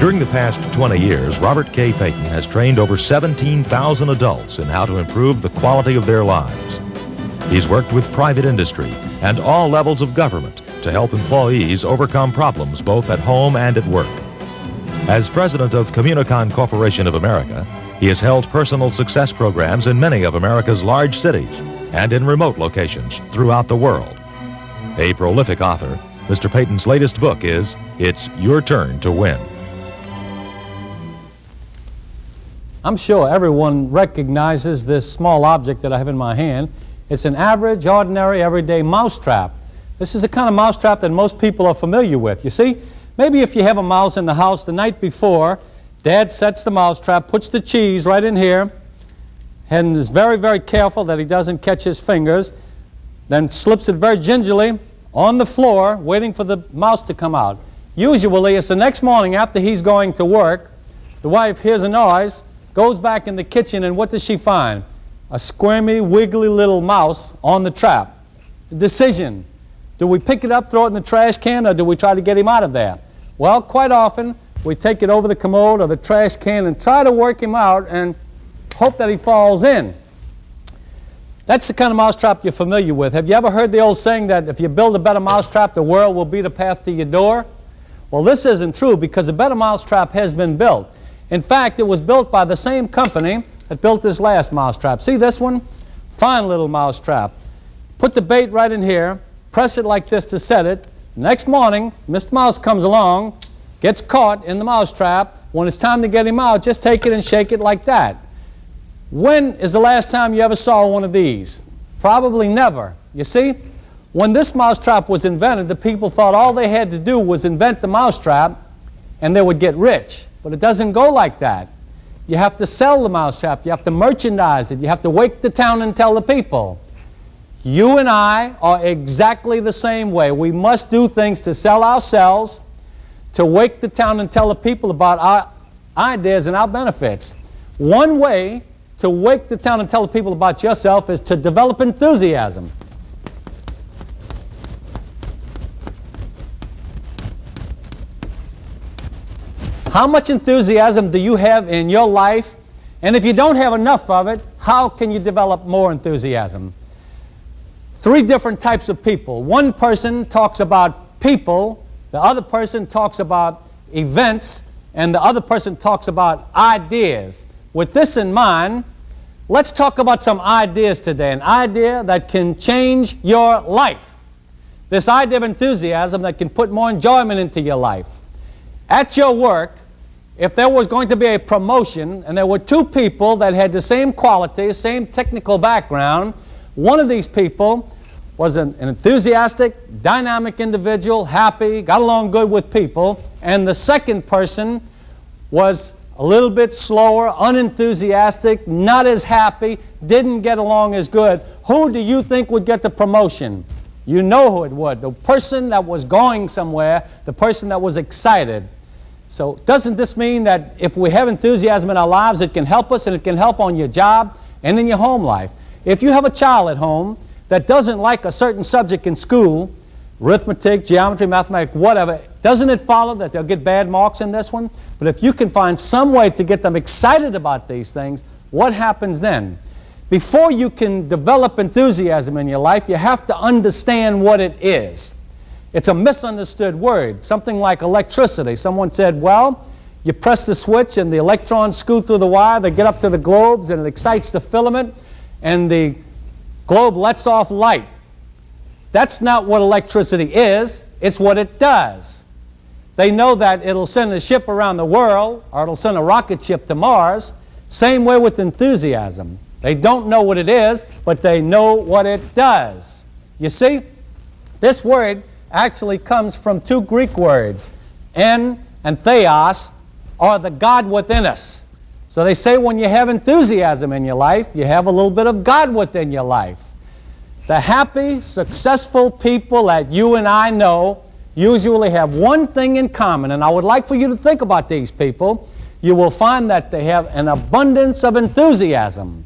During the past 20 years, Robert K. Payton has trained over 17,000 adults in how to improve the quality of their lives. He's worked with private industry and all levels of government to help employees overcome problems both at home and at work. As president of Communicon Corporation of America, he has held personal success programs in many of America's large cities and in remote locations throughout the world. A prolific author, Mr. Payton's latest book is It's Your Turn to Win. I'm sure everyone recognizes this small object that I have in my hand. It's an average, ordinary, everyday mousetrap. This is the kind of mousetrap that most people are familiar with. You see, maybe if you have a mouse in the house the night before, Dad sets the mousetrap, puts the cheese right in here, and is very, very careful that he doesn't catch his fingers, then slips it very gingerly on the floor, waiting for the mouse to come out. Usually, it's the next morning after he's going to work, the wife hears a noise, goes back in the kitchen, and what does she find? A squirmy, wiggly little mouse on the trap. Decision. Do we pick it up, throw it in the trash can, or do we try to get him out of there? Well, quite often, we take it over the commode or the trash can and try to work him out and hope that he falls in. That's the kind of mousetrap you're familiar with. Have you ever heard the old saying that if you build a better mousetrap, the world will be the path to your door? Well, this isn't true because a better mousetrap has been built. In fact, it was built by the same company that built this last mousetrap. See this one? Fine little mousetrap. Put the bait right in here, press it like this to set it. Next morning, Mr. Mouse comes along, gets caught in the mousetrap. When it's time to get him out, just take it and shake it like that. When is the last time you ever saw one of these? Probably never. You see, when this mousetrap was invented, the people thought all they had to do was invent the mousetrap and they would get rich. But it doesn't go like that. You have to sell the mousetrap. You have to merchandise it. You have to wake the town and tell the people. You and I are exactly the same way. We must do things to sell ourselves, to wake the town and tell the people about our ideas and our benefits. One way to wake the town and tell the people about yourself is to develop enthusiasm. How much enthusiasm do you have in your life? And if you don't have enough of it, how can you develop more enthusiasm? Three different types of people. One person talks about people, the other person talks about events, and the other person talks about ideas. With this in mind, let's talk about some ideas today, an idea that can change your life. This idea of enthusiasm that can put more enjoyment into your life. At your work, if there was going to be a promotion and there were two people that had the same qualities, same technical background, one of these people was an enthusiastic, dynamic individual, happy, got along good with people, and the second person was a little bit slower, unenthusiastic, not as happy, didn't get along as good. Who do you think would get the promotion? You know who it would. The person that was going somewhere, the person that was excited. So doesn't this mean that if we have enthusiasm in our lives, it can help us and it can help on your job and in your home life? If you have a child at home that doesn't like a certain subject in school, arithmetic, geometry, mathematics, whatever, doesn't it follow that they'll get bad marks in this one? But if you can find some way to get them excited about these things, what happens then? Before you can develop enthusiasm in your life, you have to understand what it is. It's a misunderstood word, something like electricity. Someone said, well, you press the switch and the electrons scoot through the wire, they get up to the globes and it excites the filament and the globe lets off light. That's not what electricity is, it's what it does. They know that it'll send a ship around the world or it'll send a rocket ship to Mars. Same way with enthusiasm. They don't know what it is, but they know what it does. You see, this word actually comes from two Greek words, en and theos, or the God within us. So they say when you have enthusiasm in your life, you have a little bit of God within your life. The happy, successful people that you and I know usually have one thing in common, and I would like for you to think about these people. You will find that they have an abundance of enthusiasm.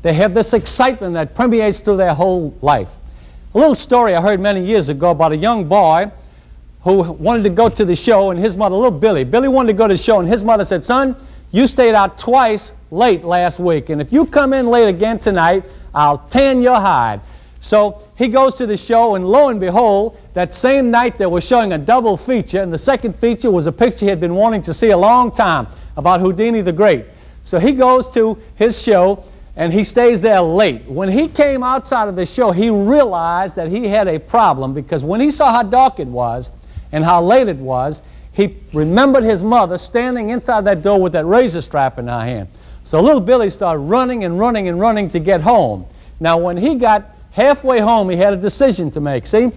They have this excitement that permeates through their whole life. A little story I heard many years ago about a young boy who wanted to go to the show, and his mother, little Billy. Billy wanted to go to the show, and his mother said, son, you stayed out twice late last week, and if you come in late again tonight, I'll tan your hide. So he goes to the show, and lo and behold, that same night they were showing a double feature, and the second feature was a picture he had been wanting to see a long time about Houdini the Great. So he goes to his show, and he stays there late. When he came outside of the show, he realized that he had a problem, because when he saw how dark it was and how late it was, he remembered his mother standing inside that door with that razor strap in her hand. So little Billy started running and running and running to get home. Now when he got halfway home, he had a decision to make. See,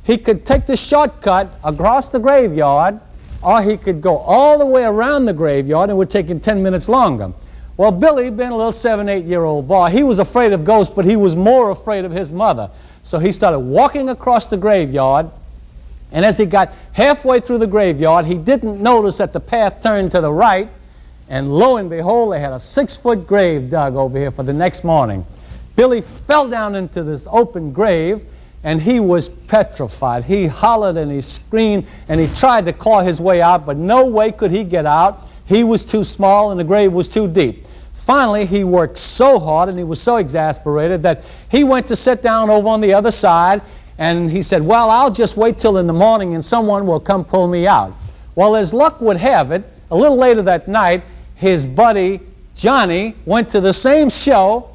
he could take the shortcut across the graveyard, or he could go all the way around the graveyard, and it would take him 10 minutes longer. Well, Billy, being a little 7, 8-year-old boy, he was afraid of ghosts, but he was more afraid of his mother. So he started walking across the graveyard, and as he got halfway through the graveyard, he didn't notice that the path turned to the right, and lo and behold, they had a 6-foot grave dug over here for the next morning. Billy fell down into this open grave, and he was petrified. He hollered and he screamed, and he tried to claw his way out, but no way could he get out. He was too small, and the grave was too deep. Finally, he worked so hard, and he was so exasperated that he went to sit down over on the other side, and he said, well, I'll just wait till in the morning, and someone will come pull me out. Well, as luck would have it, a little later that night, his buddy Johnny went to the same show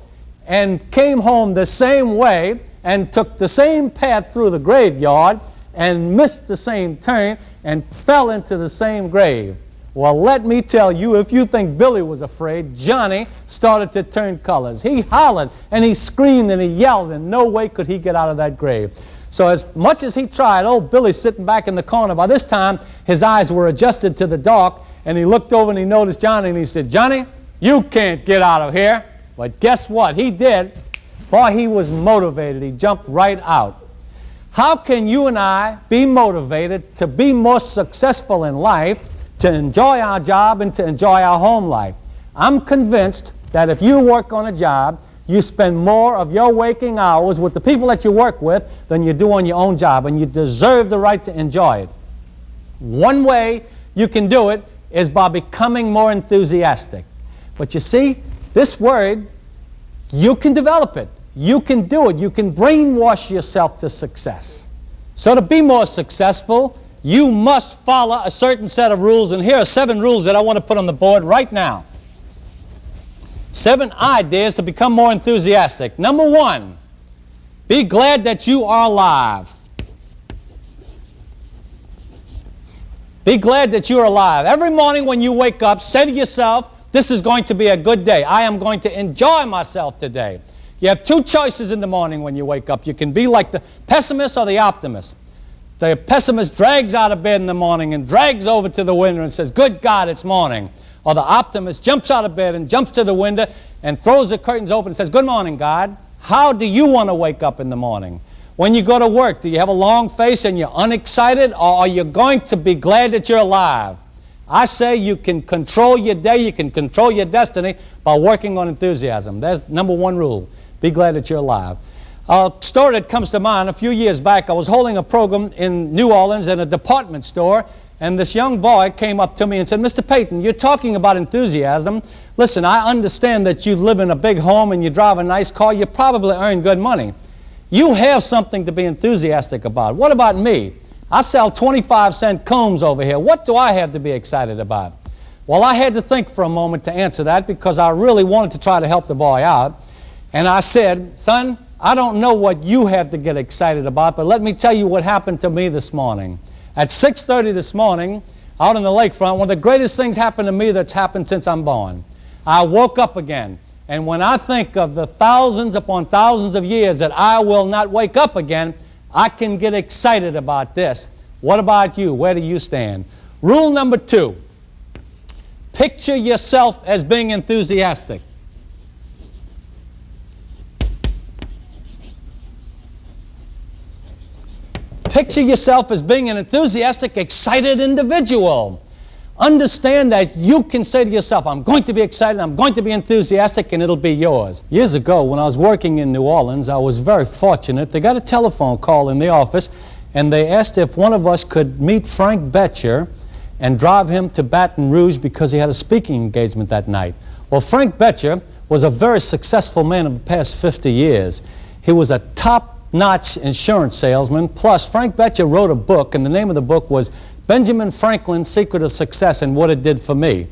and came home the same way and took the same path through the graveyard and missed the same turn and fell into the same grave. Well, let me tell you, if you think Billy was afraid, Johnny started to turn colors. He hollered and he screamed and he yelled, and no way could he get out of that grave. So as much as he tried, old Billy's sitting back in the corner. By this time, his eyes were adjusted to the dark, and he looked over and he noticed Johnny, and he said, Johnny, you can't get out of here. But guess what? He did. Boy, he was motivated. He jumped right out. How can you and I be motivated to be more successful in life, to enjoy our job and to enjoy our home life? I'm convinced that if you work on a job, you spend more of your waking hours with the people that you work with than you do on your own job, and you deserve the right to enjoy it. One way you can do it is by becoming more enthusiastic. But you see, this word, you can develop it. You can do it. You can brainwash yourself to success. So to be more successful, you must follow a certain set of rules, and here are 7 rules that I want to put on the board right now. 7 ideas to become more enthusiastic. Number 1, be glad that you are alive. Be glad that you are alive. Every morning when you wake up, say to yourself, this is going to be a good day. I am going to enjoy myself today. You have 2 choices in the morning when you wake up. You can be like the pessimist or the optimist. The pessimist drags out of bed in the morning and drags over to the window and says, good God, it's morning. Or the optimist jumps out of bed and jumps to the window and throws the curtains open and says, good morning, God. How do you want to wake up in the morning? When you go to work, do you have a long face and you're unexcited, or are you going to be glad that you're alive? I say you can control your day, you can control your destiny by working on enthusiasm. That's number 1 rule. Be glad that you're alive. A story that comes to mind, a few years back, I was holding a program in New Orleans in a department store, and this young boy came up to me and said, Mr. Payton, you're talking about enthusiasm. Listen, I understand that you live in a big home and you drive a nice car. You probably earn good money. You have something to be enthusiastic about. What about me? I sell 25-cent combs over here. What do I have to be excited about? Well, I had to think for a moment to answer that, because I really wanted to try to help the boy out. And I said, son, I don't know what you have to get excited about, but let me tell you what happened to me this morning. At 6:30 this morning, out on the lakefront, one of the greatest things happened to me that's happened since I'm born. I woke up again. And when I think of the thousands upon thousands of years that I will not wake up again, I can get excited about this. What about you? Where do you stand? Rule number 2, picture yourself as being enthusiastic. Picture yourself as being an enthusiastic, excited individual. Understand that you can say to yourself, I'm going to be excited, I'm going to be enthusiastic, and it'll be yours. Years ago, when I was working in New Orleans, I was very fortunate. They got a telephone call in the office, and they asked if one of us could meet Frank Betcher and drive him to Baton Rouge because he had a speaking engagement that night. Well, Frank Betcher was a very successful man of the past 50 years. He was a top-notch insurance salesman, plus Frank Betcher wrote a book, and the name of the book was Benjamin Franklin's Secret of Success and What It Did for Me.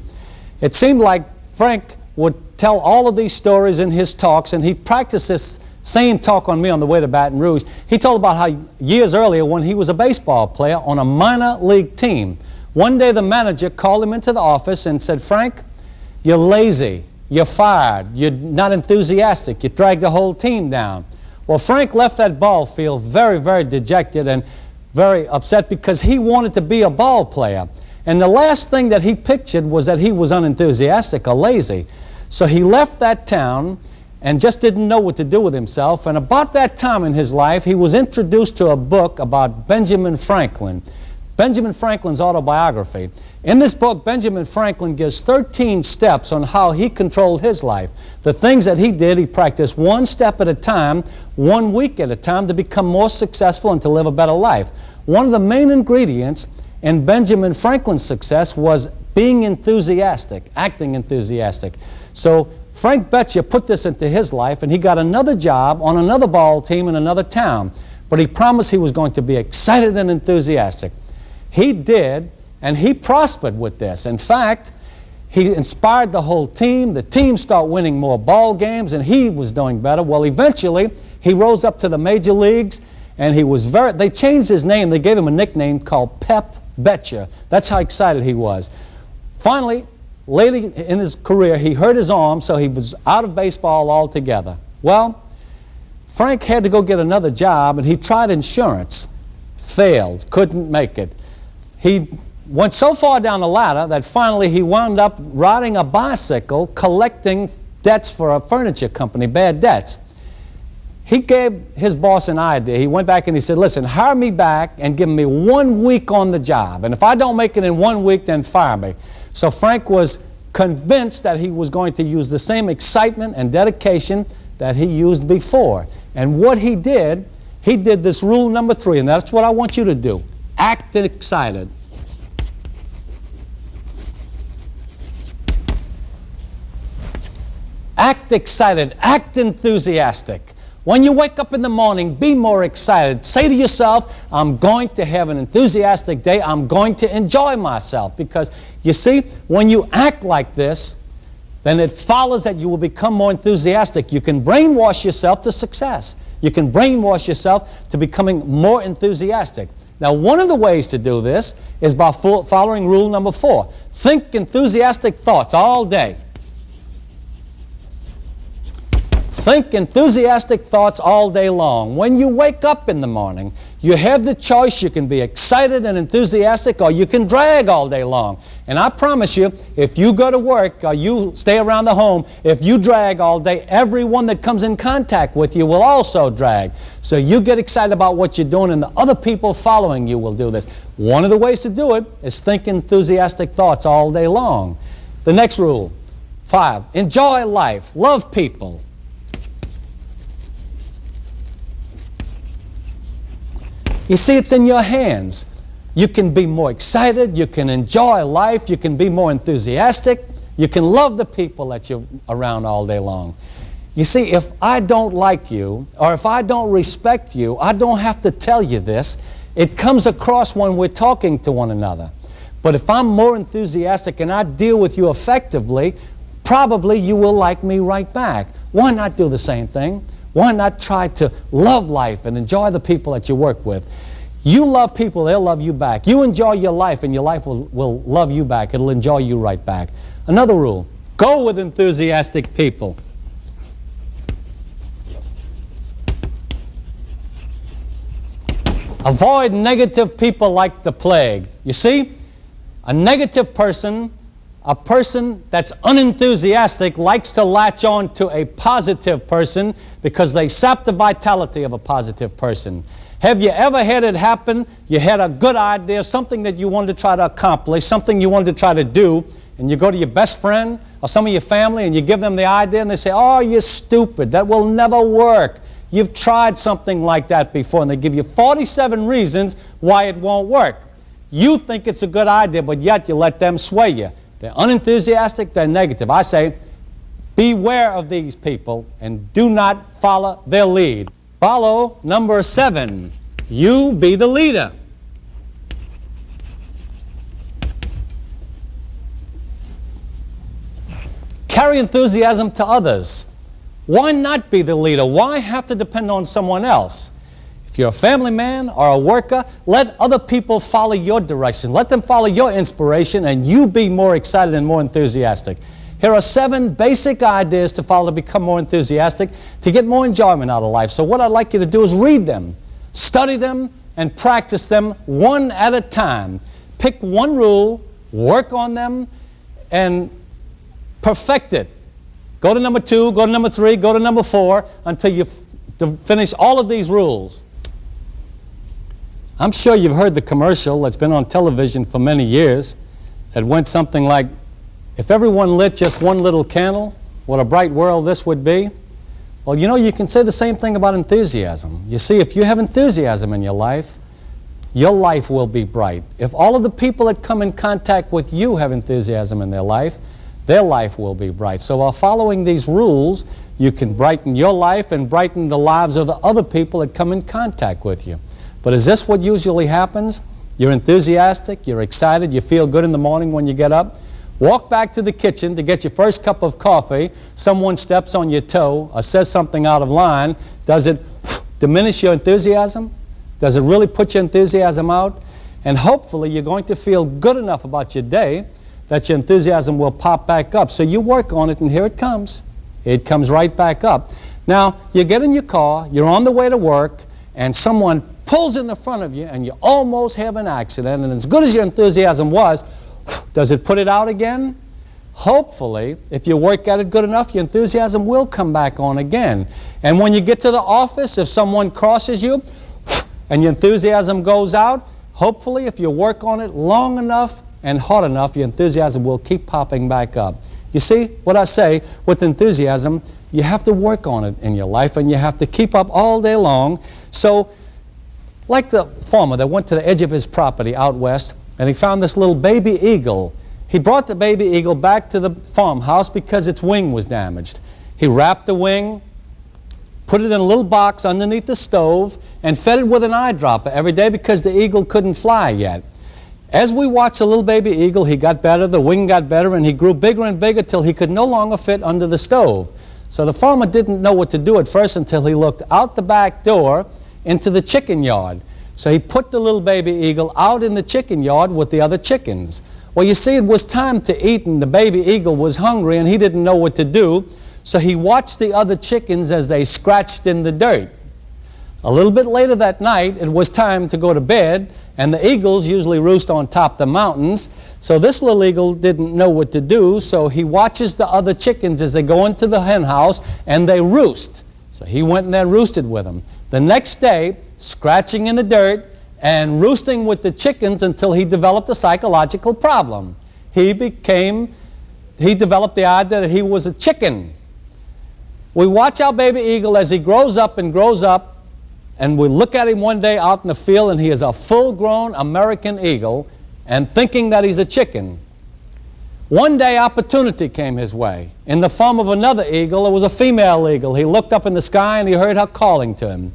It seemed like Frank would tell all of these stories in his talks, and he practiced this same talk on me on the way to Baton Rouge. He told about how years earlier when he was a baseball player on a minor league team, one day the manager called him into the office and said, "Frank, you're lazy, you're fired, you're not enthusiastic, you dragged the whole team down." Well, Frank left that ball field very, very dejected and very upset because he wanted to be a ball player. And the last thing that he pictured was that he was unenthusiastic or lazy. So he left that town and just didn't know what to do with himself. And about that time in his life, he was introduced to a book about Benjamin Franklin, Benjamin Franklin's autobiography. In this book, Benjamin Franklin gives 13 steps on how he controlled his life. The things that he did, he practiced one step at a time, 1 week at a time, to become more successful and to live a better life. One of the main ingredients in Benjamin Franklin's success was being enthusiastic, acting enthusiastic. So Frank Betcher put this into his life, and he got another job on another ball team in another town. But he promised he was going to be excited and enthusiastic. He did, and he prospered with this. In fact, he inspired the whole team. The team started winning more ball games, and he was doing better. Well, eventually, he rose up to the major leagues, and he was they changed his name. They gave him a nickname called Pep Betcher. That's how excited he was. Finally, later in his career, he hurt his arm, so he was out of baseball altogether. Well, Frank had to go get another job, and he tried insurance. Failed, couldn't make it. He went so far down the ladder that finally he wound up riding a bicycle collecting debts for a furniture company, bad debts. He gave his boss an idea. He went back and he said, "Listen, hire me back and give me 1 week on the job. And if I don't make it in 1 week, then fire me." So Frank was convinced that he was going to use the same excitement and dedication that he used before. And what he did this rule number 3, and that's what I want you to do. Act excited. Act excited. Act enthusiastic. When you wake up in the morning, be more excited. Say to yourself, "I'm going to have an enthusiastic day. I'm going to enjoy myself." Because, you see, when you act like this, then it follows that you will become more enthusiastic. You can brainwash yourself to success. You can brainwash yourself to becoming more enthusiastic. Now, one of the ways to do this is by following rule number 4. Think enthusiastic thoughts all day. Think enthusiastic thoughts all day long. When you wake up in the morning, you have the choice. You can be excited and enthusiastic, or you can drag all day long. And I promise you, if you go to work or you stay around the home, if you drag all day, everyone that comes in contact with you will also drag. So you get excited about what you're doing, and the other people following you will do this. One of the ways to do it is think enthusiastic thoughts all day long. The next rule, 5, enjoy life, love people. You see, it's in your hands. You can be more excited, you can enjoy life, you can be more enthusiastic, you can love the people that you're around all day long. You see, if I don't like you, or if I don't respect you, I don't have to tell you this. It comes across when we're talking to one another. But if I'm more enthusiastic and I deal with you effectively, probably you will like me right back. Why not do the same thing? Why not try to love life and enjoy the people that you work with? You love people, they'll love you back. You enjoy your life, and your life will love you back. It'll enjoy you right back. Another rule, go with enthusiastic people. Avoid negative people like the plague. You see, a negative person, a person that's unenthusiastic, likes to latch on to a positive person because they sap the vitality of a positive person. Have you ever had it happen? You had a good idea, something that you wanted to try to accomplish, something you wanted to try to do, and you go to your best friend or some of your family and you give them the idea and they say, "Oh, you're stupid. That will never work." you've tried something like that before, and they give you 47 reasons why it won't work. You think it's a good idea, but yet you let them sway you. They're unenthusiastic, they're negative. I say, beware of these people and do not follow their lead. Follow number 7. You be the leader. Carry enthusiasm to others. Why not be the leader? Why have to depend on someone else? If you're a family man or a worker, let other people follow your direction. Let them follow your inspiration, and you be more excited and more enthusiastic. Here are 7 basic ideas to follow to become more enthusiastic, to get more enjoyment out of life. So what I'd like you to do is read them, study them, and practice them one at a time. Pick one rule, work on them, and perfect it. Go to number 2, go to number 3, go to number 4 until you finish all of these rules. I'm sure you've heard the commercial that's been on television for many years. It went something like, if everyone lit just one little candle, what a bright world this would be. Well, you know, you can say the same thing about enthusiasm. You see, if you have enthusiasm in your life will be bright. If all of the people that come in contact with you have enthusiasm in their life will be bright. So while following these rules, you can brighten your life and brighten the lives of the other people that come in contact with you. But is this what usually happens? You're enthusiastic, you're excited, you feel good in the morning when you get up. Walk back to the kitchen to get your first cup of coffee. Someone steps on your toe or says something out of line. Does it diminish your enthusiasm? Does it really put your enthusiasm out? And hopefully you're going to feel good enough about your day that your enthusiasm will pop back up. So you work on it, and here it comes. It comes right back up. Now, you get in your car, you're on the way to work, and someone pulls in the front of you, and you almost have an accident. And as good as your enthusiasm was, does it put it out again? Hopefully, if you work at it good enough, your enthusiasm will come back on again. And when you get to the office, if someone crosses you and your enthusiasm goes out, hopefully, if you work on it long enough and hard enough, your enthusiasm will keep popping back up. You see what I say with enthusiasm? You have to work on it in your life, and you have to keep up all day long. So, like the farmer that went to the edge of his property out west, and he found this little baby eagle. He brought the baby eagle back to the farmhouse because its wing was damaged. He wrapped the wing, put it in a little box underneath the stove, and fed it with an eyedropper every day because the eagle couldn't fly yet. As we watched the little baby eagle, he got better, the wing got better, and he grew bigger and bigger till he could no longer fit under the stove. So the farmer didn't know what to do at first until he looked out the back door into the chicken yard. So he put the little baby eagle out in the chicken yard with the other chickens. Well, you see, it was time to eat, and the baby eagle was hungry, and he didn't know what to do. So he watched the other chickens as they scratched in the dirt. A little bit later that night, it was time to go to bed, and the eagles usually roost on top of the mountains. So this little eagle didn't know what to do, so he watches the other chickens as they go into the hen house, and they roost. So he went in there and roosted with them. The next day, scratching in the dirt and roosting with the chickens until he developed a psychological problem. He developed the idea that he was a chicken. We watch our baby eagle as he grows up, and we look at him one day out in the field, and he is a full-grown American eagle, and thinking that he's a chicken. One day, opportunity came his way. In the form of another eagle, it was a female eagle. He looked up in the sky, and he heard her calling to him.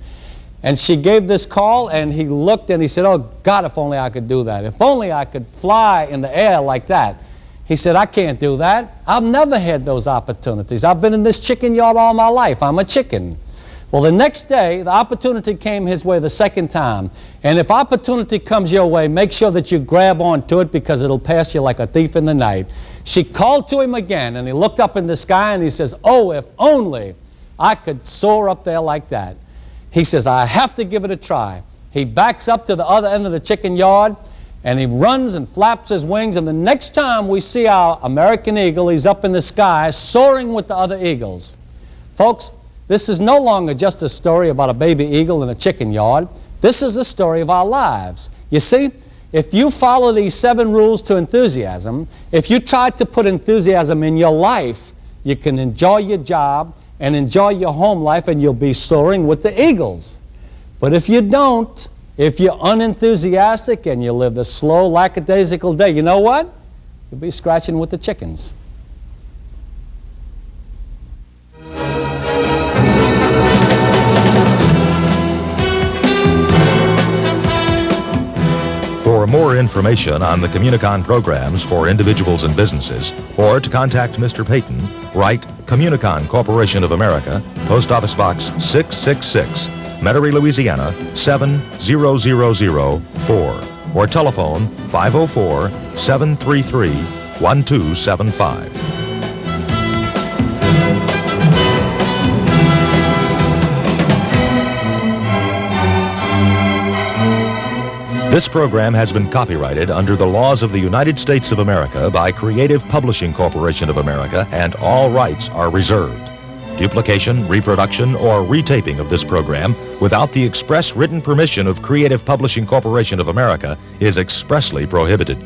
And she gave this call, and he looked, and he said, "Oh, God, if only I could do that. If only I could fly in the air like that." He said, "I can't do that. I've never had those opportunities. I've been in this chicken yard all my life. I'm a chicken." Well, the next day, the opportunity came his way the second time. And if opportunity comes your way, make sure that you grab onto it, because it'll pass you like a thief in the night. She called to him again, and he looked up in the sky, and he says, "Oh, if only I could soar up there like that." He says, "I have to give it a try." He backs up to the other end of the chicken yard, and he runs and flaps his wings, and the next time we see our American eagle, he's up in the sky soaring with the other eagles. Folks, this is no longer just a story about a baby eagle in a chicken yard. This is the story of our lives. You see, if you follow these 7 rules to enthusiasm, if you try to put enthusiasm in your life, you can enjoy your job, and enjoy your home life, and you'll be soaring with the eagles. But if you don't, if you're unenthusiastic and you live a slow, lackadaisical day, you know what? You'll be scratching with the chickens. For more information on the Communicon programs for individuals and businesses, or to contact Mr. Payton, write Communicon Corporation of America, Post Office Box 666, Metairie, Louisiana 70004, or telephone 504-733-1275. This program has been copyrighted under the laws of the United States of America by Creative Publishing Corporation of America, and all rights are reserved. Duplication, reproduction, or retaping of this program without the express written permission of Creative Publishing Corporation of America is expressly prohibited.